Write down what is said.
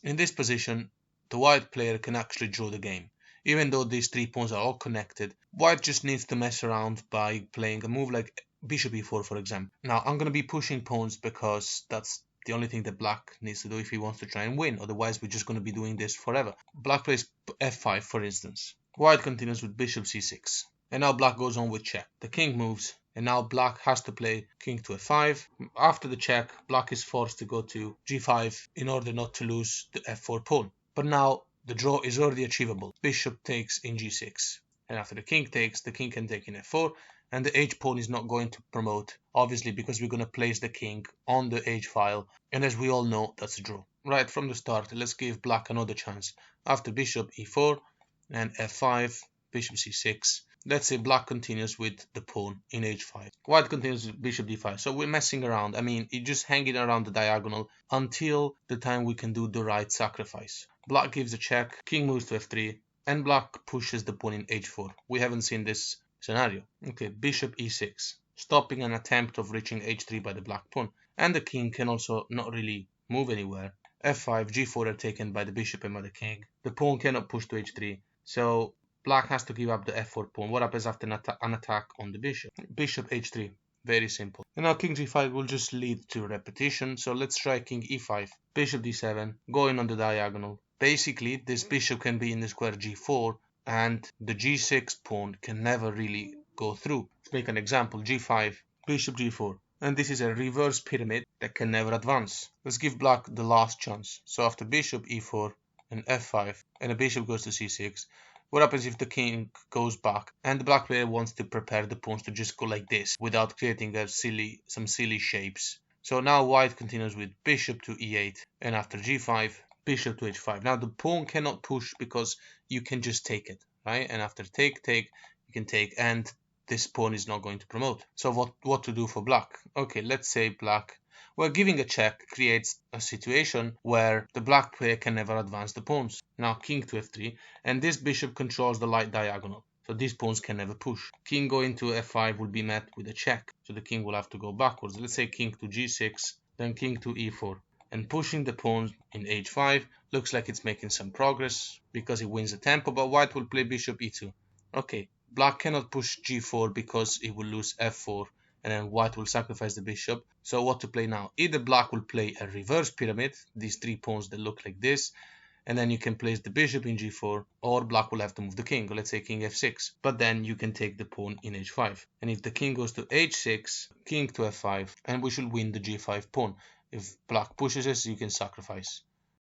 In this position, the white player can actually draw the game. Even though these 3 pawns are all connected, white just needs to mess around by playing a move like bishop e4, for example. Now, I'm going to be pushing pawns because that's the only thing that black needs to do if he wants to try and win. Otherwise, we're just going to be doing this forever. Black plays f5, for instance. White continues with bishop c6. And now black goes on with check. The king moves, and now black has to play king to f5. After the check, black is forced to go to g5 in order not to lose the f4 pawn. But now the draw is already achievable. Bishop takes in g6. And after the king takes, the king can take in f4. And the h pawn is not going to promote, obviously, because we're going to place the king on the h file. And as we all know, that's a draw. Right from the start, let's give black another chance. After bishop e4 and f5, bishop c6. Let's say black continues with the pawn in h5. White continues with bishop d5. So we're messing around. I mean, it's just hanging around the diagonal until the time we can do the right sacrifice. Black gives a check, king moves to f3, and black pushes the pawn in h4. We haven't seen this scenario. Okay, bishop e6, stopping an attempt of reaching h3 by the black pawn. And the king can also not really move anywhere. f5, g4 are taken by the bishop and by the king. The pawn cannot push to h3. So black has to give up the f4 pawn. What happens after an attack on the bishop? Bishop h3. Very simple. And now king g5 will just lead to repetition. So let's try king e5. Bishop d7. Going on the diagonal. Basically, this bishop can be in the square g4. And the g6 pawn can never really go through. Let's make an example. g5. Bishop g4. And this is a reverse pyramid that can never advance. Let's give black the last chance. So after bishop e4 and f5 and the bishop goes to c6, what happens if the king goes back and the black player wants to prepare the pawns to just go like this without creating some silly shapes? So now white continues with bishop to e8 and after g5, bishop to h5. Now the pawn cannot push because you can just take it, right? And after take, you can take, and this pawn is not going to promote. So what to do for black? Okay, let's say black, well, giving a check creates a situation where the black player can never advance the pawns. Now king to f3, and this bishop controls the light diagonal, so these pawns can never push. King going to f5 will be met with a check, so the king will have to go backwards. Let's say king to g6, then king to e4. And pushing the pawns in h5 looks like it's making some progress because it wins the tempo, but white will play bishop e2. Okay, black cannot push g4 because it will lose f4 and then white will sacrifice the bishop. So what to play now? Either black will play a reverse pyramid, these 3 pawns that look like this, and then you can place the bishop in g4, or black will have to move the king, or let's say king f6, but then you can take the pawn in h5. And if the king goes to h6, king to f5, and we should win the g5 pawn. If black pushes us, you can sacrifice.